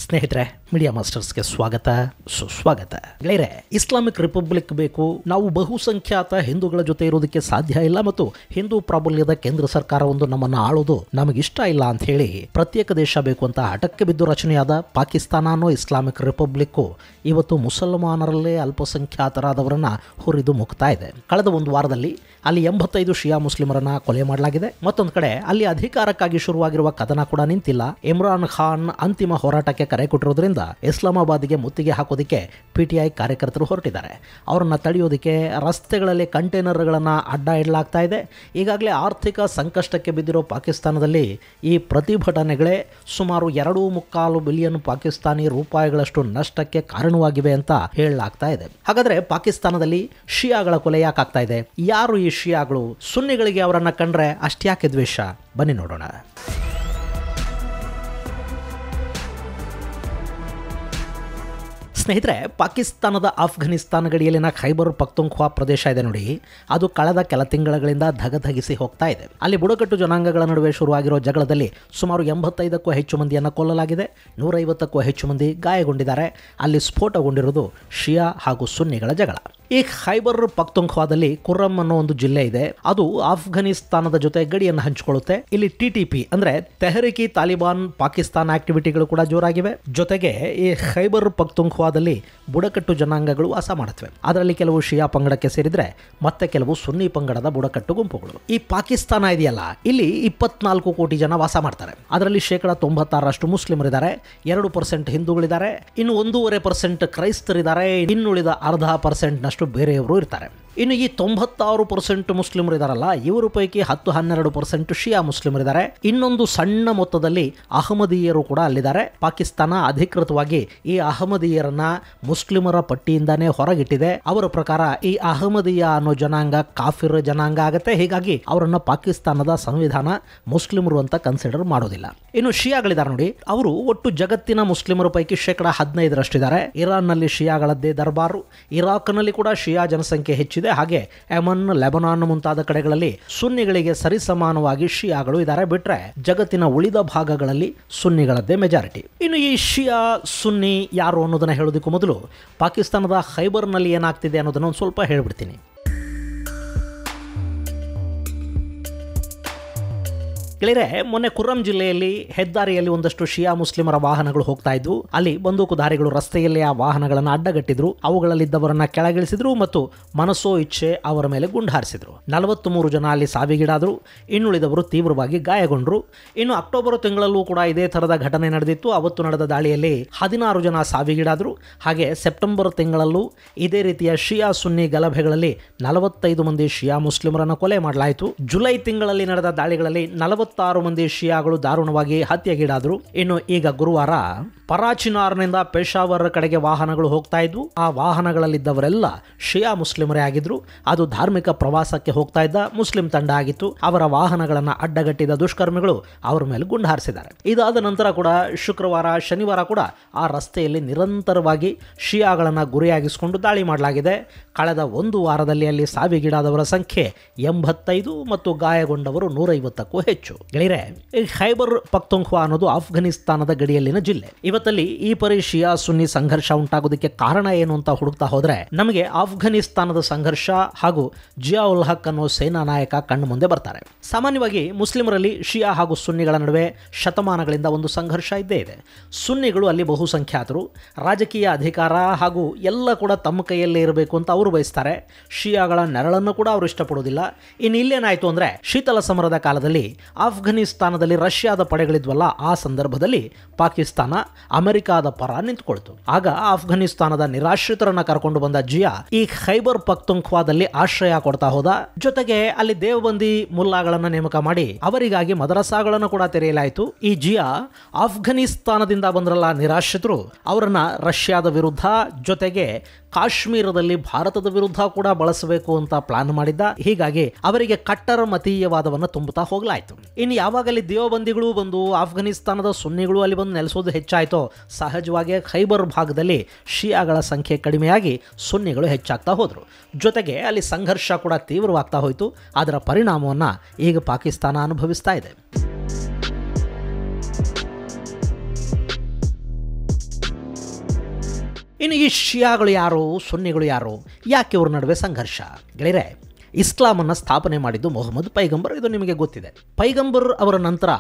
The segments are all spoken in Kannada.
ಸ್ನೇಹಿತರೆ, ಮೀಡಿಯಾ ಮಾಸ್ಟರ್ಸ್ಗೆ ಸ್ವಾಗತ ಸುಸ್ವಾಗತ. ಗೆಳೆಯರೆ, ಇಸ್ಲಾಮಿಕ್ ರಿಪಬ್ಲಿಕ್ ಬೇಕು, ನಾವು ಬಹುಸಂಖ್ಯಾತ ಹಿಂದೂಗಳ ಜೊತೆ ಇರೋದಕ್ಕೆ ಸಾಧ್ಯ ಇಲ್ಲ ಮತ್ತು ಹಿಂದೂ ಪ್ರಾಬಲ್ಯದ ಕೇಂದ್ರ ಸರ್ಕಾರ ಒಂದು ನಮ್ಮನ್ನು ಆಳೋದು ನಮಗಿಷ್ಟ ಇಲ್ಲ ಅಂತ ಹೇಳಿ ಪ್ರತ್ಯೇಕ ದೇಶ ಬೇಕು ಅಂತ ಹಠಕ್ಕೆ ಬಿದ್ದು ರಚನೆಯಾದ ಪಾಕಿಸ್ತಾನ ಅನ್ನೋ ಇಸ್ಲಾಮಿಕ್ ರಿಪಬ್ಲಿಕ್ ಇವತ್ತು ಮುಸಲ್ಮಾನರಲ್ಲೇ ಅಲ್ಪಸಂಖ್ಯಾತರಾದವರನ್ನ ಹುರಿದು ಮುಕ್ತಾ ಇದೆ. ಕಳೆದ ಒಂದು ವಾರದಲ್ಲಿ ಅಲ್ಲಿ 85 ಶಿಯಾ ಮುಸ್ಲಿಮರನ್ನ ಕೊಲೆ ಮಾಡಲಾಗಿದೆ. ಮತ್ತೊಂದು ಕಡೆ ಅಲ್ಲಿ ಅಧಿಕಾರಕ್ಕಾಗಿ ಶುರುವಾಗಿರುವ ಕದನ ಕೂಡ ನಿಂತಿಲ್ಲ. ಇಮ್ರಾನ್ ಖಾನ್ ಅಂತಿಮ ಹೋರಾಟಕ್ಕೆ ಕರೆ ಕೊಟ್ಟಿರೋದ್ರಿಂದ ಇಸ್ಲಾಮಾಬಾದ್ಗೆ ಮುತ್ತಿಗೆ ಹಾಕೋದಕ್ಕೆ PTI ಕಾರ್ಯಕರ್ತರು ಹೊರಟಿದ್ದಾರೆ. ಅವರನ್ನ ತಡೆಯೋದಕ್ಕೆ ರಸ್ತೆಗಳಲ್ಲಿ ಕಂಟೈನರ್ಗಳನ್ನು ಅಡ್ಡ ಇಡಲಾಗ್ತಾ ಇದೆ. ಈಗಾಗಲೇ ಆರ್ಥಿಕ ಸಂಕಷ್ಟಕ್ಕೆ ಬಿದ್ದಿರೋ ಪಾಕಿಸ್ತಾನದಲ್ಲಿ ಈ ಪ್ರತಿಭಟನೆಗಳೇ ಸುಮಾರು 2.25 ಬಿಲಿಯನ್ ಪಾಕಿಸ್ತಾನಿ ರೂಪಾಯಿಗಳಷ್ಟು ನಷ್ಟಕ್ಕೆ ಕಾರಣವಾಗಿವೆ ಅಂತ ಹೇಳಲಾಗ್ತಾ ಇದೆ. ಹಾಗಾದ್ರೆ ಪಾಕಿಸ್ತಾನದಲ್ಲಿ ಶಿಯಾಗಳ ಕೊಲೆ ಯಾಕಾಗ್ತಾ ಇದೆ? ಯಾರು ಈ ಶಿಯಾಗಳು? ಸುನ್ನಿಗಳಿಗೆ ಅವರನ್ನ ಕಂಡ್ರೆ ಅಷ್ಟ್ಯಾಕೆ ದ್ವೇಷ? ಬನ್ನಿ ನೋಡೋಣ. ಸ್ನೇಹಿತರೆ, ಪಾಕಿಸ್ತಾನದ ಆಫ್ಘನಿಸ್ತಾನ ಗಡಿಯಲ್ಲಿನ ಖೈಬರ್ ಪಖ್ತೂನ್ಖ್ವಾ ಪ್ರದೇಶ ಇದೆ ನೋಡಿ, ಅದು ಕಳೆದ ಕೆಲ ತಿಂಗಳುಗಳಿಂದ ಧಗಧಗಿಸಿ ಹೋಗ್ತಾ ಇದೆ. ಅಲ್ಲಿ ಬುಡಕಟ್ಟು ಜನಾಂಗಗಳ ನಡುವೆ ಶುರುವಾಗಿರೋ ಜಗಳದಲ್ಲಿ ಸುಮಾರು 85ಕ್ಕೂ ಹೆಚ್ಚು ಮಂದಿಯನ್ನು ಕೊಲ್ಲಲಾಗಿದೆ. 150ಕ್ಕೂ ಹೆಚ್ಚು ಮಂದಿ ಗಾಯಗೊಂಡಿದ್ದಾರೆ. ಅಲ್ಲಿ ಸ್ಫೋಟಗೊಂಡಿರೋದು ಶಿಯಾ ಹಾಗೂ ಸುನ್ನಿಗಳ ಜಗಳ. ಈ ಖೈಬರ್ ಪಖ್ತೂನ್ಖ್ವಾದಲ್ಲಿ ಕುರ್ರಂ ಅನ್ನೋ ಒಂದು ಜಿಲ್ಲೆ ಇದೆ. ಅದು ಆಫ್ಘನಿಸ್ತಾನದ ಜೊತೆ ಗಡಿಯನ್ನು ಹಂಚಿಕೊಳ್ಳುತ್ತೆ. ಇಲ್ಲಿ TTP ಅಂದ್ರೆ ತೆಹರಿಕಿ ತಾಲಿಬಾನ್ ಪಾಕಿಸ್ತಾನ ಆಕ್ಟಿವಿಟಿಗಳು ಕೂಡ ಜೋರಾಗಿವೆ. ಜೊತೆಗೆ ಈ ಖೈಬರ್ ಪಖ್ತೂನ್ಖ್ವಾದಲ್ಲಿ ಬುಡಕಟ್ಟು ಜನಾಂಗಗಳು ವಾಸ ಮಾಡುತ್ತವೆ. ಅದರಲ್ಲಿ ಕೆಲವು ಶಿಯಾ ಪಂಗಡಕ್ಕೆ ಸೇರಿದ್ರೆ ಮತ್ತೆ ಕೆಲವು ಸುನ್ನಿ ಪಂಗಡದ ಬುಡಕಟ್ಟು ಗುಂಪುಗಳು. ಈ ಪಾಕಿಸ್ತಾನ ಇದೆಯಲ್ಲ, ಇಲ್ಲಿ 24 ಕೋಟಿ ಜನ ವಾಸ ಮಾಡ್ತಾರೆ. ಅದರಲ್ಲಿ 96% ಮುಸ್ಲಿಮರಿದ್ದಾರೆ, 2% ಹಿಂದೂಗಳಿದ್ದಾರೆ, ಇನ್ನು 1.5% ಕ್ರೈಸ್ತರಿದ್ದಾರೆ, ಇನ್ನುಳಿದ 0.5% ನಷ್ಟು ಬೇರೆಯವರು ಇರ್ತಾರೆ. ಇನ್ನು ಈ 96% ಮುಸ್ಲಿಮರು ಇದಾರಲ್ಲ, ಇವರ ಪೈಕಿ 10-12% ಶಿಯಾ ಮುಸ್ಲಿಮರಿದ್ದಾರೆ. ಇನ್ನೊಂದು ಸಣ್ಣ ಮೊತ್ತದಲ್ಲಿ ಅಹಮದೀಯರು ಕೂಡ ಅಲ್ಲಿದ್ದಾರೆ. ಪಾಕಿಸ್ತಾನ ಅಧಿಕೃತವಾಗಿ ಈ ಅಹಮದೀಯರನ್ನ ಮುಸ್ಲಿಮರ ಪಟ್ಟಿಯಿಂದಾನೇ ಹೊರಗಿಟ್ಟಿದೆ. ಅವರ ಪ್ರಕಾರ ಈ ಅಹಮದೀಯ ಅನ್ನೋ ಜನಾಂಗ ಕಾಫಿರ್ ಜನಾಂಗ ಆಗತ್ತೆ. ಹೀಗಾಗಿ ಅವರನ್ನ ಪಾಕಿಸ್ತಾನದ ಸಂವಿಧಾನ ಮುಸ್ಲಿಮರು ಅಂತ ಕನ್ಸಿಡರ್ ಮಾಡೋದಿಲ್ಲ. ಇನ್ನು ಶಿಯಾಗಳಿದ್ದಾರೆ ನೋಡಿ, ಅವರು ಒಟ್ಟು ಜಗತ್ತಿನ ಮುಸ್ಲಿಮರ ಪೈಕಿ 15%ರಷ್ಟಿದ್ದಾರೆ. ಇರಾನ್ನಲ್ಲಿ ಶಿಯಾಗಳದ್ದೇ ದರ್ಬಾರು. ಇರಾಕ್ನಲ್ಲಿ ಕೂಡ ಶಿಯಾ ಜನಸಂಖ್ಯೆ ಹೆಚ್ಚಿದೆ. ಹಾಗೆ ಯಮನ್, ಲೆಬನಾನ್ ಮುಂತಾದ ಕಡೆಗಳಲ್ಲಿ ಸುನ್ನಿಗಳಿಗೆ ಸರಿಸಮಾನವಾಗಿ ಶಿಯಾಗಳು ಇದ್ದಾರೆ. ಬಿಟ್ರೆ ಜಗತ್ತಿನ ಉಳಿದ ಭಾಗಗಳಲ್ಲಿ ಸುನ್ನಿಗಳದ್ದೇ ಮೆಜಾರಿಟಿ. ಇನ್ನು ಈ ಶಿಯಾ ಸುನ್ನಿ ಯಾರು ಅನ್ನೋದನ್ನ ಹೇಳೋದಕ್ಕೂ ಮೊದಲು ಪಾಕಿಸ್ತಾನದ ಖೈಬರ್ನಲ್ಲಿ ಏನಾಗ್ತಿದೆ ಅನ್ನೋದನ್ನ ಒಂದು ಸ್ವಲ್ಪ ಹೇಳ್ಬಿಡ್ತೀನಿ. ಗೆಳೆಯರೆ, ಮೊನ್ನೆ ಕುರ್ರಂ ಜಿಲ್ಲೆಯಲ್ಲಿ ಹೆದ್ದಾರಿಯಲ್ಲಿ ಒಂದಷ್ಟು ಶಿಯಾ ಮುಸ್ಲಿಮರ ವಾಹನಗಳು ಹೋಗ್ತಾ ಇದ್ವು. ಅಲ್ಲಿ ಬಂದೂಕುಧಾರಿಗಳು ರಸ್ತೆಯಲ್ಲಿ ಆ ವಾಹನಗಳನ್ನು ಅಡ್ಡಗಟ್ಟಿದ್ರು. ಅವುಗಳಲ್ಲಿದ್ದವರನ್ನ ಕೆಳಗಿಳಿಸಿದ್ರು ಮತ್ತು ಮನಸ್ಸೋ ಇಚ್ಛೆ ಅವರ ಮೇಲೆ ಗುಂಡು ಹಾರಿಸಿದ್ರು. 43 ಜನ ಅಲ್ಲಿ ಸಾವಿಗೀಡಾದರು. ಇನ್ನುಳಿದವರು ತೀವ್ರವಾಗಿ ಗಾಯಗೊಂಡ್ರು. ಇನ್ನು ಅಕ್ಟೋಬರ್ ತಿಂಗಳಲ್ಲೂ ಕೂಡ ಇದೇ ಥರದ ಘಟನೆ ನಡೆದಿತ್ತು. ಅವತ್ತು ನಡೆದ ದಾಳಿಯಲ್ಲಿ 16 ಜನ ಸಾವಿಗೀಡಾದರು. ಹಾಗೆ ಸೆಪ್ಟೆಂಬರ್ ತಿಂಗಳಲ್ಲೂ ಇದೇ ರೀತಿಯ ಶಿಯಾ ಸುನ್ನಿ ಗಲಭೆಗಳಲ್ಲಿ 45 ಮಂದಿ ಶಿಯಾ ಮುಸ್ಲಿಮರನ್ನು ಕೊಲೆ ಮಾಡಲಾಯಿತು. ಜುಲೈ ತಿಂಗಳಲ್ಲಿ ನಡೆದ ದಾಳಿಗಳಲ್ಲಿ 46 ಮಂದಿ ಶಿಯಾಗಳು ದಾರುಣವಾಗಿ ಹತ್ಯೆಗೀಡಾದರು. ಇನ್ನು ಈಗ ಗುರುವಾರ ಪರಾಚಿನಾರ್ನಿಂದ ಪೇಶಾವರ್ ಕಡೆಗೆ ವಾಹನಗಳು ಹೋಗ್ತಾ ಇದ್ವು. ಆ ವಾಹನಗಳಲ್ಲಿದ್ದವರೆಲ್ಲ ಶಿಯಾ ಮುಸ್ಲಿಮರೇ ಆಗಿದ್ರು. ಅದು ಧಾರ್ಮಿಕ ಪ್ರವಾಸಕ್ಕೆ ಹೋಗ್ತಾ ಇದ್ದ ಮುಸ್ಲಿಂ ತಂಡ ಆಗಿತ್ತು. ಅವರ ವಾಹನಗಳನ್ನು ಅಡ್ಡಗಟ್ಟಿದ ದುಷ್ಕರ್ಮಿಗಳು ಅವರ ಮೇಲೆ ಗುಂಡು ಹಾರಿಸಿದ್ದಾರೆ. ಇದಾದ ನಂತರ ಕೂಡ ಶುಕ್ರವಾರ, ಶನಿವಾರ ಕೂಡ ಆ ರಸ್ತೆಯಲ್ಲಿ ನಿರಂತರವಾಗಿ ಶಿಯಾಗಳನ್ನು ಗುರಿಯಾಗಿಸಿಕೊಂಡು ದಾಳಿ ಮಾಡಲಾಗಿದೆ. ಕಳೆದ ಒಂದು ವಾರದಲ್ಲಿ ಅಲ್ಲಿ ಸಾವಿಗೀಡಾದವರ ಸಂಖ್ಯೆ 85 ಮತ್ತು ಗಾಯಗೊಂಡವರು 150ಕ್ಕೂ ಹೆಚ್ಚು. ಗೆಳೆಯರೆ, ಈ ಖೈಬರ್ ಪಖ್ತೂನ್ಖ್ವಾ ಅನ್ನೋದು ಆಫ್ಘನಿಸ್ತಾನದ ಗಡಿಯಲ್ಲಿನ ಜಿಲ್ಲೆ. ಇವತ್ತಲ್ಲಿ ಈ ಪರಿ ಶಿಯಾ ಸುನ್ನಿ ಸಂಘರ್ಷ ಉಂಟಾಗೋದಕ್ಕೆ ಕಾರಣ ಏನು ಅಂತ ಹುಡುಕ್ತಾ ಹೋದ್ರೆ ನಮಗೆ ಆಫ್ಘನಿಸ್ತಾನದ ಸಂಘರ್ಷ ಹಾಗೂ ಜಿಯಾ ಉಲ್ ಹಕ್ ಅನ್ನೋ ಸೇನಾ ನಾಯಕ ಕಣ್ಣು ಮುಂದೆ ಬರ್ತಾರೆ. ಸಾಮಾನ್ಯವಾಗಿ ಮುಸ್ಲಿಮರಲ್ಲಿ ಶಿಯಾ ಹಾಗೂ ಸುನ್ನಿಗಳ ನಡುವೆ ಶತಮಾನಗಳಿಂದ ಒಂದು ಸಂಘರ್ಷ ಇದ್ದೇ ಇದೆ. ಸುನ್ನಿಗಳು ಅಲ್ಲಿ ಬಹುಸಂಖ್ಯಾತರು, ರಾಜಕೀಯ ಅಧಿಕಾರ ಹಾಗೂ ಎಲ್ಲ ಕೂಡ ತಮ್ಮ ಕೈಯಲ್ಲೇ ಇರಬೇಕು ಅಂತ ಅವರು ಬಯಸ್ತಾರೆ. ಶಿಯಾಗಳ ನೆರಳನ್ನು ಕೂಡ ಅವರು ಇಷ್ಟಪಡೋದಿಲ್ಲ. ಇನ್ನು ಇಲ್ಲೇನಾಯ್ತು ಅಂದ್ರೆ, ಶೀತಲ ಸಮರದ ಕಾಲದಲ್ಲಿ ಆಫ್ಘನಿಸ್ತಾನದಲ್ಲಿ ರಷ್ಯಾದ ಪಡೆಗಳಿದ್ವಲ್ಲ, ಆ ಸಂದರ್ಭದಲ್ಲಿ ಪಾಕಿಸ್ತಾನ ಅಮೆರಿಕಾದ ಪರ ನಿಂತುಕೊಳ್ತು. ಆಗ ಆಫ್ಘನಿಸ್ತಾನದ ನಿರಾಶ್ರಿತರನ್ನ ಕರ್ಕೊಂಡು ಬಂದ ಜಿಯಾ ಈ ಖೈಬರ್ ಪಖ್ತೂನ್ಖ್ವಾದಲ್ಲಿ ಆಶ್ರಯ ಕೊಡ್ತಾ ಹೋದ. ಜೊತೆಗೆ ಅಲ್ಲಿ ದೇವಬಂದಿ ಮುಲ್ಲಾಗಳನ್ನ ನೇಮಕ ಮಾಡಿ ಅವರಿಗಾಗಿ ಮದರಸಾಗಳನ್ನು ಕೂಡ ತೆರೆಯಲಾಯಿತು. ಈ ಜಿಯಾ ಆಫ್ಘನಿಸ್ತಾನದಿಂದ ಬಂದ್ರಲ್ಲ ನಿರಾಶ್ರಿತರು, ಅವರನ್ನ ರಷ್ಯಾದ ವಿರುದ್ಧ ಜೊತೆಗೆ ಕಾಶ್ಮೀರದಲ್ಲಿ ಭಾರತದ ವಿರುದ್ಧ ಕೂಡ ಬಳಸಬೇಕು ಅಂತ ಪ್ಲಾನ್ ಮಾಡಿದ್ದ. ಹೀಗಾಗಿ ಅವರಿಗೆ ಕಟ್ಟರ ಮತೀಯವಾದವನ್ನು ತುಂಬುತ್ತಾ ಹೋಗ್ಲಾಯ್ತು. ಇನ್ನು ಯಾವಾಗಲಿ ದೇವಬಂದಿಗಳು ಬಂದು ಆಫ್ಘನಿಸ್ತಾನದ ಸುನ್ನಿಗಳು ಅಲ್ಲಿ ಬಂದು ನೆಲೆಸೋದು ಹೆಚ್ಚಾಯಿತೋ, ಸಹಜವಾಗಿ ಖೈಬರ್ ಭಾಗದಲ್ಲಿ ಶಿಯಾಗಳ ಸಂಖ್ಯೆ ಕಡಿಮೆಯಾಗಿ ಸುನ್ನಿಗಳು ಹೆಚ್ಚಾಗ್ತಾ ಹೋದರು. ಜೊತೆಗೆ ಅಲ್ಲಿ ಸಂಘರ್ಷ ಕೂಡ ತೀವ್ರವಾಗ್ತಾ ಹೋಯಿತು. ಅದರ ಪರಿಣಾಮವನ್ನು ಈಗ ಪಾಕಿಸ್ತಾನ ಅನುಭವಿಸ್ತಾ ಇದೆ. ಇನ್ನು ಈ ಶಿಯಾಗಳು ಯಾರು, ಸುನ್ನಿಗಳು ಯಾರು, ಯಾಕೆ ಇವ್ರ ನಡುವೆ ಸಂಘರ್ಷ? ಗೆಳೆಯರೆ, ಇಸ್ಲಾಮನ್ನು ಸ್ಥಾಪನೆ ಮಾಡಿದ್ದು ಮೊಹಮ್ಮದ್ ಪೈಗಂಬರ್, ಇದು ನಿಮಗೆ ಗೊತ್ತಿದೆ. ಪೈಗಂಬರ್ ಅವರ ನಂತರ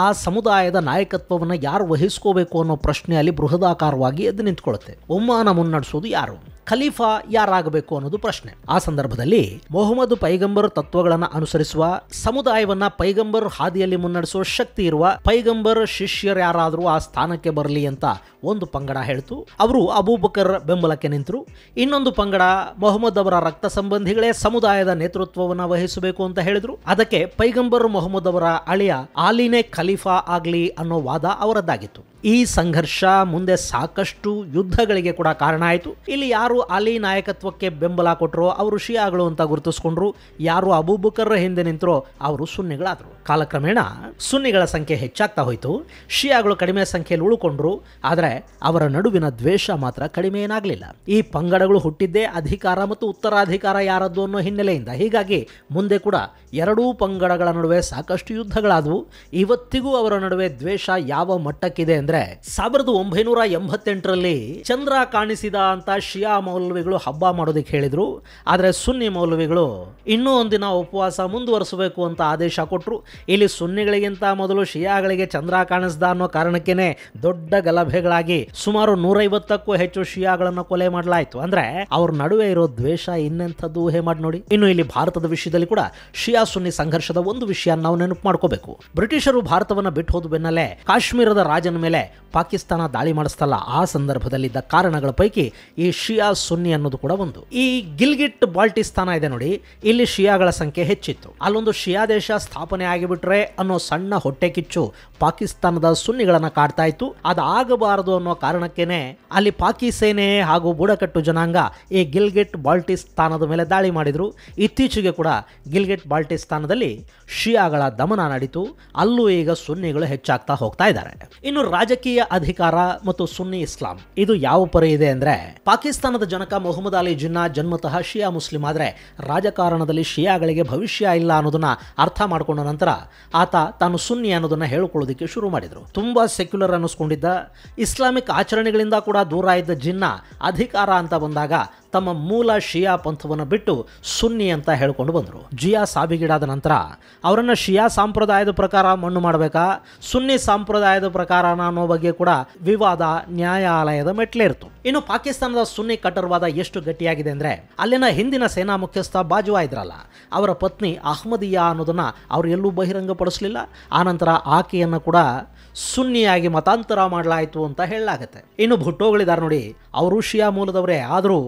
ಆ ಸಮುದಾಯದ ನಾಯಕತ್ವವನ್ನು ಯಾರು ವಹಿಸ್ಕೋಬೇಕು ಅನ್ನೋ ಪ್ರಶ್ನೆ ಅಲ್ಲಿ ಬೃಹದಾಕಾರವಾಗಿ ಎದ್ದು ನಿಂತ್ಕೊಳ್ಳುತ್ತೆ. ಉಮ್ಮಾನ ಮುನ್ನಡೆಸೋದು ಯಾರು, ಖಲೀಫಾ ಯಾರಾಗಬೇಕು ಅನ್ನೋದು ಪ್ರಶ್ನೆ. ಆ ಸಂದರ್ಭದಲ್ಲಿ ಮೊಹಮ್ಮದ್ ಪೈಗಂಬರ್ ತತ್ವಗಳನ್ನು ಅನುಸರಿಸುವ, ಸಮುದಾಯವನ್ನ ಪೈಗಂಬರ್ ಹಾದಿಯಲ್ಲಿ ಮುನ್ನಡೆಸುವ ಶಕ್ತಿ ಇರುವ ಪೈಗಂಬರ್ ಶಿಷ್ಯರು ಯಾರಾದರೂ ಆ ಸ್ಥಾನಕ್ಕೆ ಬರಲಿ ಅಂತ ಒಂದು ಪಂಗಡ ಹೇಳ್ತು. ಅವರು ಅಬೂಬಕರ್ ಬೆಂಬಲಕ್ಕೆ ನಿಂತರು. ಇನ್ನೊಂದು ಪಂಗಡ ಮೊಹಮ್ಮದ್ ಅವರ ರಕ್ತ ಸಂಬಂಧಿಗಳೇ ಸಮುದಾಯದ ನೇತೃತ್ವವನ್ನು ವಹಿಸಬೇಕು ಅಂತ ಹೇಳಿದ್ರು. ಅದಕ್ಕೆ ಪೈಗಂಬರ್ ಮೊಹಮ್ಮದ್ ಅವರ ಅಳಿಯ ಆಲಿನೇ ಖಲೀಫಾ ಆಗ್ಲಿ ಅನ್ನೋ ವಾದ ಅವರದ್ದಾಗಿತ್ತು. ಈ ಸಂಘರ್ಷ ಮುಂದೆ ಸಾಕಷ್ಟು ಯುದ್ಧಗಳಿಗೆ ಕೂಡ ಕಾರಣ ಆಯಿತು. ಇಲ್ಲಿ ಯಾರು ಅಲಿ ನಾಯಕತ್ವಕ್ಕೆ ಬೆಂಬಲ ಕೊಟ್ಟರೋ ಅವರು ಶಿಯಾಗಳು ಅಂತ ಗುರುತಿಸಿಕೊಂಡ್ರು, ಯಾರು ಅಬೂಬಕರ್ ಹಿಂದೆ ನಿಂತರೋ ಅವರು ಸುನ್ನಿಗಳಾದರು. ಕಾಲಕ್ರಮೇಣ ಸುನ್ನಿಗಳ ಸಂಖ್ಯೆ ಹೆಚ್ಚಾಗ್ತಾ ಹೋಯಿತು, ಶಿಯಾಗಳು ಕಡಿಮೆ ಸಂಖ್ಯೆಯಲ್ಲಿ ಉಳ್ಕೊಂಡ್ರು. ಆದರೆ ಅವರ ನಡುವಿನ ದ್ವೇಷ ಮಾತ್ರ ಕಡಿಮೆ ಏನಾಗಲಿಲ್ಲ. ಈ ಪಂಗಡಗಳು ಹುಟ್ಟಿದ್ದೇ ಅಧಿಕಾರ ಮತ್ತು ಉತ್ತರಾಧಿಕಾರ ಯಾರದ್ದು ಅನ್ನೋ ಹಿನ್ನೆಲೆಯಿಂದ. ಹೀಗಾಗಿ ಮುಂದೆ ಕೂಡ ಎರಡೂ ಪಂಗಡಗಳ ನಡುವೆ ಸಾಕಷ್ಟು ಯುದ್ಧಗಳಾದವು. ಇವತ್ತಿಗೂ ಅವರ ನಡುವೆ ದ್ವೇಷ ಯಾವ ಮಟ್ಟಕ್ಕಿದೆ ಅಂದ್ರೆ 1988ರಲ್ಲಿ ಚಂದ್ರ ಕಾಣಿಸಿದ ಅಂತ ಶಿಯಾ ಮೌಲ್ವಿಗಳು ಹಬ್ಬ ಮಾಡೋದಕ್ಕೆ ಹೇಳಿದ್ರು. ಆದರೆ ಸುನ್ನಿ ಮೌಲ್ವಿಗಳು ಇನ್ನೂ ಒಂದಿನ ಉಪವಾಸ ಮುಂದುವರಿಸಬೇಕು ಅಂತ ಆದೇಶ ಕೊಟ್ಟರು. ಇಲ್ಲಿ ಸುನ್ನಿಗಳಿಗಿಂತ ಮೊದಲು ಶಿಯಾಗಳಿಗೆ ಚಂದ್ರ ಕಾಣಿಸ್ದ ಅನ್ನೋ ಕಾರಣಕ್ಕೇನೆ ದೊಡ್ಡ ಗಲಭೆಗಳಾಗಿ ಸುಮಾರು 150ಕ್ಕೂ ಹೆಚ್ಚು ಶಿಯಾಗಳನ್ನು ಕೊಲೆ ಮಾಡಲಾಯಿತು. ಅಂದ್ರೆ ಅವ್ರ ನಡುವೆ ಇರೋ ದ್ವೇಷ ಇನ್ನೆಂಥದ್ದು ಊಹೆ ಮಾಡಿ ನೋಡಿ. ಇನ್ನು ಇಲ್ಲಿ ಭಾರತದ ವಿಷಯದಲ್ಲಿ ಕೂಡ ಶಿಯಾ ಸುನ್ನಿ ಸಂಘರ್ಷದ ಒಂದು ವಿಷಯ ನಾವು ನೆನಪು ಮಾಡ್ಕೋಬೇಕು. ಬ್ರಿಟಿಷರು ಭಾರತವನ್ನು ಬಿಟ್ಟು ಹೋದ ಬೆನ್ನಲ್ಲೇ ಕಾಶ್ಮೀರದ ರಾಜನ ಮೇಲೆ ಪಾಕಿಸ್ತಾನ ದಾಳಿ ಮಾಡಿಸ್ತಲ್ಲ, ಆ ಸಂದರ್ಭದಲ್ಲಿದ್ದ ಕಾರಣಗಳ ಪೈಕಿ ಈ ಶಿಯಾ ಸುನ್ನಿ ಅನ್ನೋದು ಕೂಡ ಒಂದು. ಈ ಗಿಲ್ಗಿಟ್ ಬಾಲ್ಟಿಸ್ತಾನ ಇದೆ ನೋಡಿ, ಇಲ್ಲಿ ಶಿಯಾಗಳ ಸಂಖ್ಯೆ ಹೆಚ್ಚಿತ್ತು. ಅಲ್ಲೊಂದು ಶಿಯಾ ದೇಶ ಸ್ಥಾಪನೆ ಆಗಿಬಿಟ್ರೆ ಅನ್ನೋ ಸಣ್ಣ ಹೊಟ್ಟೆ ಕಿಚ್ಚು ಪಾಕಿಸ್ತಾನದ ಸುನ್ನಿಗಳನ್ನ ಕಾಡ್ತಾ ಇತ್ತು. ಅದಾಗಬಾರದು ಅನ್ನೋ ಕಾರಣಕ್ಕೇನೆ ಅಲ್ಲಿ ಪಾಕಿ ಸೇನೆ ಹಾಗೂ ಬುಡಕಟ್ಟು ಜನಾಂಗ ಈ ಗಿಲ್ಗಿಟ್ ಬಾಲ್ಟಿಸ್ತಾನದ ಮೇಲೆ ದಾಳಿ ಮಾಡಿದ್ರು. ಇತ್ತೀಚೆಗೆ ಕೂಡ ಗಿಲ್ಗಿಟ್ ಬಾಲ್ಟಿಸ್ತಾನದಲ್ಲಿ ಶಿಯಾಗಳ ದಮನ ನಡೀತು. ಅಲ್ಲೂ ಈಗ ಸುನ್ನಿಗಳು ಹೆಚ್ಚಾಗ್ತಾ ಹೋಗ್ತಾ ಇದ್ದಾರೆ. ಇನ್ನು ರಾಜಕೀಯ ಅಧಿಕಾರ ಮತ್ತು ಸುನ್ನಿ ಇಸ್ಲಾಂ ಇದು ಯಾವ ಪರಿ ಇದೆ ಅಂದ್ರೆ, ಪಾಕಿಸ್ತಾನದ ಜನಕ ಮೊಹಮ್ಮದ್ ಅಲಿ ಜಿನ್ನಾ ಜನ್ಮತಃ ಶಿಯಾ ಮುಸ್ಲಿಂ, ಆದ್ರೆ ರಾಜಕಾರಣದಲ್ಲಿ ಶಿಯಾಗಳಿಗೆ ಭವಿಷ್ಯ ಇಲ್ಲ ಅನ್ನೋದನ್ನ ಅರ್ಥ ಮಾಡಿಕೊಂಡ ನಂತರ ಆತ ತಾನು ಸುನ್ನಿ ಅನ್ನೋದನ್ನ ಹೇಳಿಕೊಳ್ಳೋದಕ್ಕೆ ಶುರು ಮಾಡಿದ್ರು. ತುಂಬಾ ಸೆಕ್ಯುಲರ್ ಅನ್ನಿಸ್ಕೊಂಡಿದ್ದ, ಇಸ್ಲಾಮಿಕ್ ಆಚರಣೆಗಳಿಂದ ಕೂಡ ದೂರ ಇದ್ದ ಜಿನ್ನಾ ಅಧಿಕಾರ ಅಂತ ಬಂದಾಗ ತಮ್ಮ ಮೂಲ ಶಿಯಾ ಪಂಥವನ್ನು ಬಿಟ್ಟು ಸುನ್ನಿ ಅಂತ ಹೇಳ್ಕೊಂಡು ಬಂದರು. ಜಿಯಾ ಸಾವಿಗೀಡಾದ ನಂತರ ಅವರನ್ನು ಶಿಯಾ ಸಂಪ್ರದಾಯದ ಪ್ರಕಾರ ಮಣ್ಣು ಮಾಡಬೇಕಾ, ಸುನ್ನಿ ಸಂಪ್ರದಾಯದ ಪ್ರಕಾರ ಅನ್ನೋ ಬಗ್ಗೆ ಕೂಡ ವಿವಾದ ನ್ಯಾಯಾಲಯದ ಮೆಟ್ಲೇರ್ತು. ಇನ್ನು ಪಾಕಿಸ್ತಾನದ ಸುನ್ನಿ ಕಟ್ಟರ್ವಾದ ಎಷ್ಟು ಗಟ್ಟಿಯಾಗಿದೆ ಅಂದ್ರೆ, ಅಲ್ಲಿನ ಹಿಂದಿನ ಸೇನಾ ಮುಖ್ಯಸ್ಥ ಬಾಜ್ವಾ ಇದ್ರಲ್ಲ, ಅವರ ಪತ್ನಿ ಅಹ್ಮದಿಯಾ ಅನ್ನೋದನ್ನ ಅವರು ಎಲ್ಲೂ ಬಹಿರಂಗಪಡಿಸಲಿಲ್ಲ. ಆನಂತರ ಆಕೆಯನ್ನು ಕೂಡ ಸುನ್ನಿಯಾಗಿ ಮತಾಂತರ ಮಾಡಲಾಯಿತು ಅಂತ ಹೇಳಲಾಗತ್ತೆ. ಇನ್ನು ಭುಟ್ಟೋಗಳಿದ್ದಾರೆ ನೋಡಿ, ಅವರು ಶಿಯಾ ಮೂಲದವರೇ, ಆದರೂ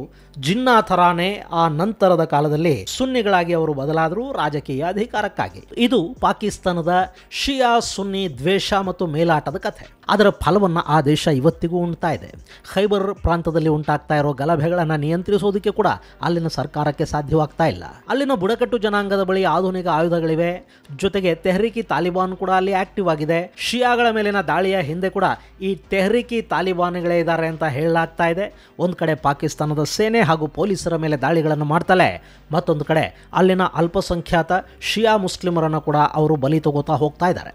ಜಿನ್ನಾ ಥರಾನೇ ಆ ನಂತರದ ಕಾಲದಲ್ಲಿ ಸುನ್ನಿಗಳಾಗಿ ಅವರು ಬದಲಾದರು ರಾಜಕೀಯ ಅಧಿಕಾರಕ್ಕಾಗಿ. ಇದು ಪಾಕಿಸ್ತಾನದ ಶಿಯಾ ಸುನ್ನಿ ದ್ವೇಷ ಮತ್ತು ಮೇಲಾಟದ ಕಥೆ. ಅದರ ಫಲವನ್ನು ಆ ದೇಶ ಇವತ್ತಿಗೂ ಉಣ್ತಾ ಇದೆ. ಖೈಬರ್ ಪ್ರಾಂತದಲ್ಲಿ ಉಂಟಾಗ್ತಾ ಇರೋ ಗಲಭೆಗಳನ್ನು ನಿಯಂತ್ರಿಸೋದಕ್ಕೆ ಕೂಡ ಅಲ್ಲಿನ ಸರ್ಕಾರಕ್ಕೆ ಸಾಧ್ಯವಾಗ್ತಾ ಇಲ್ಲ. ಅಲ್ಲಿನ ಬುಡಕಟ್ಟು ಜನಾಂಗದ ಬಳಿ ಆಧುನಿಕ ಆಯುಧಗಳಿವೆ, ಜೊತೆಗೆ ತೆಹ್ರೀಕಿ ತಾಲಿಬಾನ್ ಕೂಡ ಅಲ್ಲಿ ಆಕ್ಟಿವ್ ಆಗಿದೆ. ಶಿಯಾಗಳ ಮೇಲಿನ ದಾಳಿಯ ಹಿಂದೆ ಕೂಡ ಈ ತೆಹ್ರೀಕಿ ತಾಲಿಬಾನ್ಗಳೇ ಇದ್ದಾರೆ ಅಂತ ಹೇಳಲಾಗ್ತಾ ಇದೆ. ಒಂದು ಕಡೆ ಪಾಕಿಸ್ತಾನದ ಸೇನೆ ಹಾಗೂ ಪೊಲೀಸರ ಮೇಲೆ ದಾಳಿಗಳನ್ನು ಮಾಡ್ತಲೇ, ಮತ್ತೊಂದು ಕಡೆ ಅಲ್ಲಿನ ಅಲ್ಪಸಂಖ್ಯಾತ ಶಿಯಾ ಮುಸ್ಲಿಮರನ್ನು ಕೂಡ ಅವರು ಬಲಿ ತಗೋತಾ ಹೋಗ್ತಾ ಇದ್ದಾರೆ.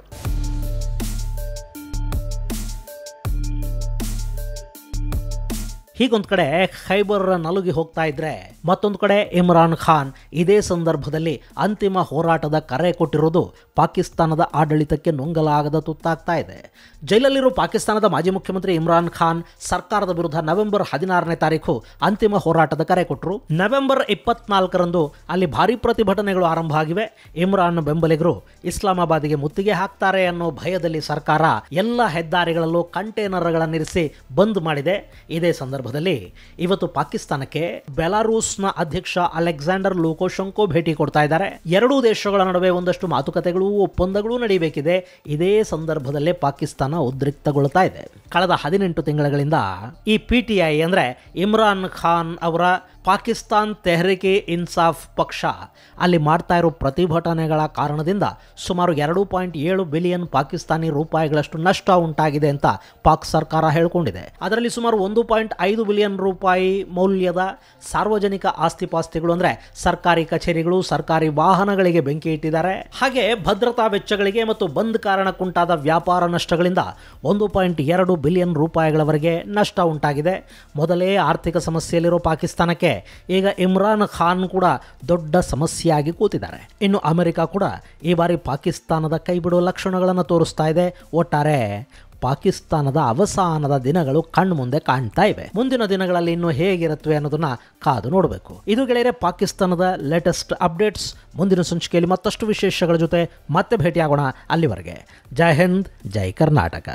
ಹೀಗೊಂದು ಕಡೆ ಖೈಬರ್ ನಲುಗಿ ಹೋಗ್ತಾ ಇದ್ರೆ, ಮತ್ತೊಂದು ಕಡೆ ಇಮ್ರಾನ್ ಖಾನ್ ಇದೇ ಸಂದರ್ಭದಲ್ಲಿ ಅಂತಿಮ ಹೋರಾಟದ ಕರೆ ಕೊಟ್ಟಿರೋದು ಪಾಕಿಸ್ತಾನದ ಆಡಳಿತಕ್ಕೆ ನುಂಗಲಾಗದ ತುತ್ತಾಗ್ತಾ ಇದೆ. ಜೈಲಲ್ಲಿರೋ ಪಾಕಿಸ್ತಾನದ ಮಾಜಿ ಮುಖ್ಯಮಂತ್ರಿ ಇಮ್ರಾನ್ ಖಾನ್ ಸರ್ಕಾರದ ವಿರುದ್ಧ ನವೆಂಬರ್ 16ನೇ ತಾರೀಕು ಅಂತಿಮ ಹೋರಾಟದ ಕರೆ ಕೊಟ್ಟರು. ನವೆಂಬರ್ 24ರಂದು ಅಲ್ಲಿ ಭಾರೀ ಪ್ರತಿಭಟನೆಗಳು ಆರಂಭ ಆಗಿವೆ. ಇಮ್ರಾನ್ ಬೆಂಬಲಿಗರು ಇಸ್ಲಾಮಾಬಾದ್ಗೆ ಮುತ್ತಿಗೆ ಹಾಕ್ತಾರೆ ಅನ್ನೋ ಭಯದಲ್ಲಿ ಸರ್ಕಾರ ಎಲ್ಲ ಹೆದ್ದಾರಿಗಳಲ್ಲೂ ಕಂಟೈನರ್ಗಳನ್ನಿರಿಸಿ ಬಂದ್ ಮಾಡಿದೆ. ಇದೇ ಸಂದರ್ಭದಲ್ಲಿ ಇವತ್ತು ಪಾಕಿಸ್ತಾನಕ್ಕೆ ಬೆಲಾರೂಸ್ನ ಅಧ್ಯಕ್ಷ ಅಲೆಕ್ಸಾಂಡರ್ ಲೂಕೋಶೆಂಕೋ ಭೇಟಿ ಕೊಡ್ತಾ ಇದ್ದಾರೆ. ಎರಡೂ ದೇಶಗಳ ನಡುವೆ ಒಂದಷ್ಟು ಮಾತುಕತೆಗಳು, ಒಪ್ಪಂದಗಳು ನಡೆಯಬೇಕಿದೆ. ಇದೇ ಸಂದರ್ಭದಲ್ಲೇ ಪಾಕಿಸ್ತಾನ ಉದ್ರಿಕ್ತಗೊಳ್ತಾ ಇದೆ. ಕಳೆದ 18 ತಿಂಗಳುಗಳಿಂದ ಈ PTI ಅಂದ್ರೆ ಇಮ್ರಾನ್ ಖಾನ್ ಅವರ ಪಾಕಿಸ್ತಾನ್ ತೆಹ್ರಿಕೆ ಇನ್ಸಾಫ್ ಪಕ್ಷ ಅಲ್ಲಿ ಮಾಡ್ತಾ ಇರೋ ಪ್ರತಿಭಟನೆಗಳ ಕಾರಣದಿಂದ ಸುಮಾರು 2.7 ಬಿಲಿಯನ್ ಪಾಕಿಸ್ತಾನಿ ರೂಪಾಯಿಗಳಷ್ಟು ನಷ್ಟ ಉಂಟಾಗಿದೆ ಅಂತ ಪಾಕ್ ಸರ್ಕಾರ ಹೇಳಿಕೊಂಡಿದೆ. ಅದರಲ್ಲಿ ಸುಮಾರು 1.5 ಬಿಲಿಯನ್ ರೂಪಾಯಿ ಮೌಲ್ಯದ ಸಾರ್ವಜನಿಕ ಆಸ್ತಿಪಾಸ್ತಿಗಳು ಅಂದರೆ ಸರ್ಕಾರಿ ಕಚೇರಿಗಳು, ಸರ್ಕಾರಿ ವಾಹನಗಳಿಗೆ ಬೆಂಕಿ ಇಟ್ಟಿದ್ದಾರೆ. ಹಾಗೆ ಭದ್ರತಾ ವೆಚ್ಚಗಳಿಗೆ ಮತ್ತು ಬಂದ್ ಕಾರಣಕ್ಕುಂಟಾದ ವ್ಯಾಪಾರ ನಷ್ಟಗಳಿಂದ 1.2 ಬಿಲಿಯನ್ ರೂಪಾಯಿಗಳವರೆಗೆ ನಷ್ಟ ಉಂಟಾಗಿದೆ. ಮೊದಲೇ ಆರ್ಥಿಕ ಸಮಸ್ಯೆಯಲ್ಲಿರೋ ಪಾಕಿಸ್ತಾನಕ್ಕೆ ಈಗ ಇಮ್ರಾನ್ ಖಾನ್ ಕೂಡ ದೊಡ್ಡ ಸಮಸ್ಯೆಯಾಗಿ ಕೂತಿದ್ದಾರೆ. ಇನ್ನು ಅಮೆರಿಕ ಕೂಡ ಈ ಬಾರಿ ಪಾಕಿಸ್ತಾನದ ಕೈ ಬಿಡುವ ಲಕ್ಷಣಗಳನ್ನು ತೋರಿಸ್ತಾ ಇದೆ. ಒಟ್ಟಾರೆ ಪಾಕಿಸ್ತಾನದ ಅವಸಾನದ ದಿನಗಳು ಕಣ್ಣು ಮುಂದೆ ಕಾಣ್ತಾ ಇವೆ. ಮುಂದಿನ ದಿನಗಳಲ್ಲಿ ಇನ್ನು ಹೇಗಿರುತ್ತವೆ ಅನ್ನೋದನ್ನ ಕಾದು ನೋಡಬೇಕು. ಇದು ಗೆಳೆಯರೆ ಪಾಕಿಸ್ತಾನದ ಲೇಟೆಸ್ಟ್ ಅಪ್ಡೇಟ್ಸ್. ಮುಂದಿನ ಸಂಚಿಕೆಯಲ್ಲಿ ಮತ್ತಷ್ಟು ವಿಶೇಷಗಳ ಜೊತೆ ಮತ್ತೆ ಭೇಟಿಯಾಗೋಣ. ಅಲ್ಲಿವರೆಗೆ ಜೈ ಹಿಂದ್, ಜೈ ಕರ್ನಾಟಕ.